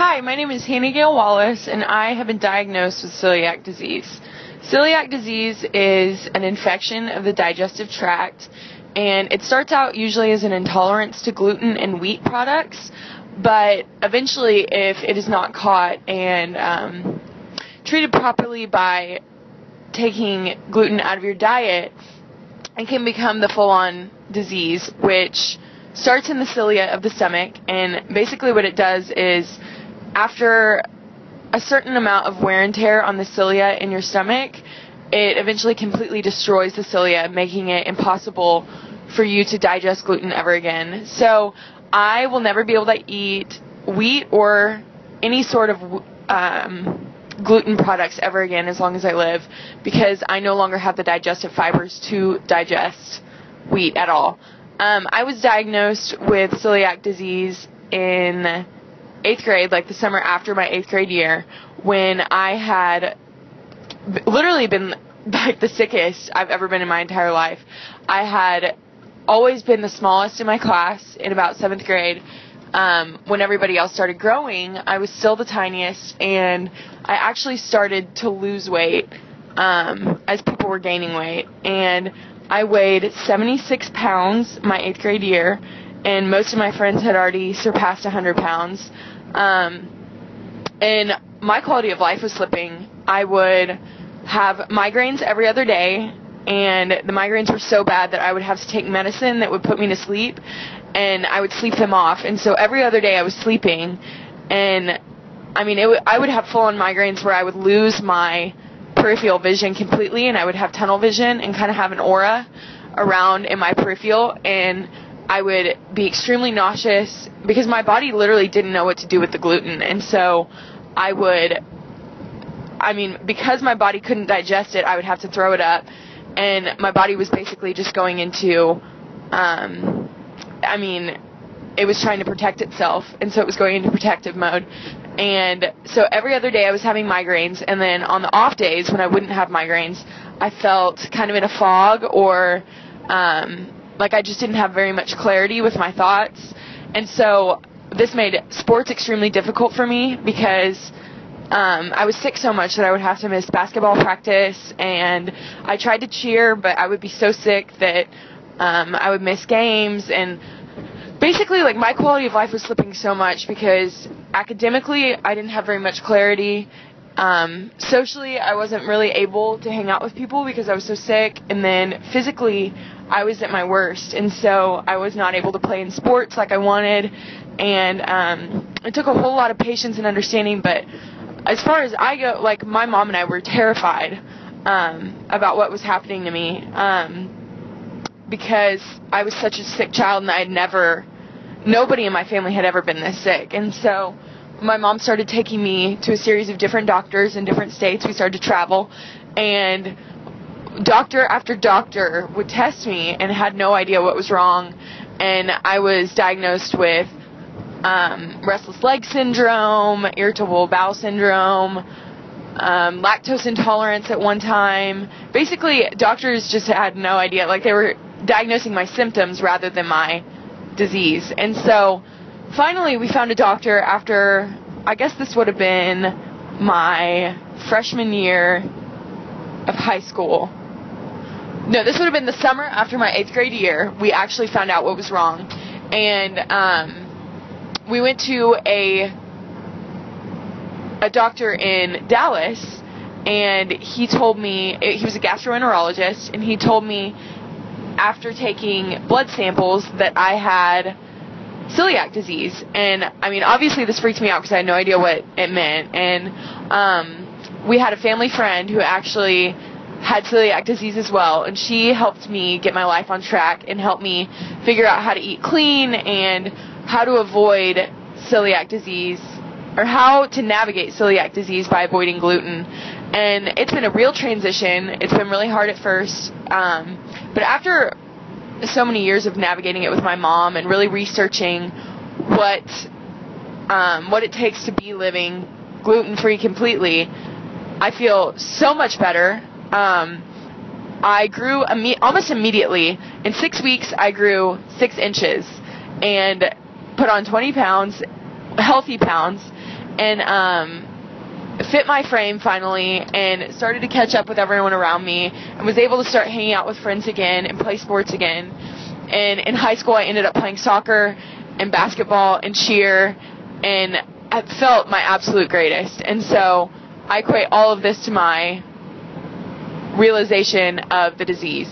Hi, my name is Hannah Gail Wallace, and I have been diagnosed with celiac disease. Celiac disease is an infection of the digestive tract, and it starts out usually as an intolerance to gluten and wheat products, but eventually, if it is not caught and treated properly by taking gluten out of your diet, it can become the full-on disease, which starts in the cilia of the stomach, and basically what it does is after a certain amount of wear and tear on the cilia in your stomach, it eventually completely destroys the cilia, making it impossible for you to digest gluten ever again. So I will never be able to eat wheat or any sort of gluten products ever again as long as I live, because I no longer have the digestive fibers to digest wheat at all. I was diagnosed with celiac disease in 8th grade, like the summer after my 8th grade year, when I had literally been like the sickest I've ever been in my entire life. I had always been the smallest in my class in about 7th grade. When everybody else started growing, I was still the tiniest, and I actually started to lose weight as people were gaining weight. And I weighed 76 pounds my 8th grade year, and most of my friends had already surpassed 100 pounds. And my quality of life was slipping. I would have migraines every other day, and the migraines were so bad that I would have to take medicine that would put me to sleep, and I would sleep them off. And so every other day I was sleeping, and I mean, I would have full-on migraines where I would lose my peripheral vision completely, and I would have tunnel vision and kind of have an aura around in my peripheral, and I would be extremely nauseous because my body literally didn't know what to do with the gluten. And so because my body couldn't digest it, I would have to throw it up, and my body was basically just going into, it was trying to protect itself, and so it was going into protective mode. And so every other day I was having migraines, and then on the off days when I wouldn't have migraines, I felt kind of in a fog, or like I just didn't have very much clarity with my thoughts. And so this made sports extremely difficult for me because I was sick so much that I would have to miss basketball practice, and I tried to cheer, but I would be so sick that I would miss games. And basically, like, my quality of life was slipping so much because academically I didn't have very much clarity. Socially, I wasn't really able to hang out with people because I was so sick, and then physically I was at my worst, and so I was not able to play in sports like I wanted. And it took a whole lot of patience and understanding, but as far as I go, like, my mom and I were terrified about what was happening to me because I was such a sick child, and nobody in my family had ever been this sick. And so my mom started taking me to a series of different doctors in different states. We started to travel, and doctor after doctor would test me and had no idea what was wrong. And I was diagnosed with restless leg syndrome, irritable bowel syndrome, lactose intolerance at one time. Basically, doctors just had no idea. Like, they were diagnosing my symptoms rather than my disease. And so finally we found a doctor after, I guess this would have been my freshman year of high school. No, this would have been the summer after my 8th grade year. We actually found out what was wrong. And we went to a doctor in Dallas, and he told me, he was a gastroenterologist, and he told me after taking blood samples that I had celiac disease. And I mean, obviously this freaked me out because I had no idea what it meant. And we had a family friend who actually had celiac disease as well, and she helped me get my life on track and helped me figure out how to eat clean and how to avoid celiac disease, or how to navigate celiac disease by avoiding gluten. And it's been a real transition. It's been really hard at first, but after so many years of navigating it with my mom and really researching what it takes to be living gluten-free completely, I feel so much better. I grew almost immediately. In 6 weeks, I grew 6 inches and put on 20 pounds, healthy pounds, and fit my frame finally, and started to catch up with everyone around me, and was able to start hanging out with friends again and play sports again. And in high school, I ended up playing soccer and basketball and cheer, and I felt my absolute greatest. And so I equate all of this to my realization of the disease.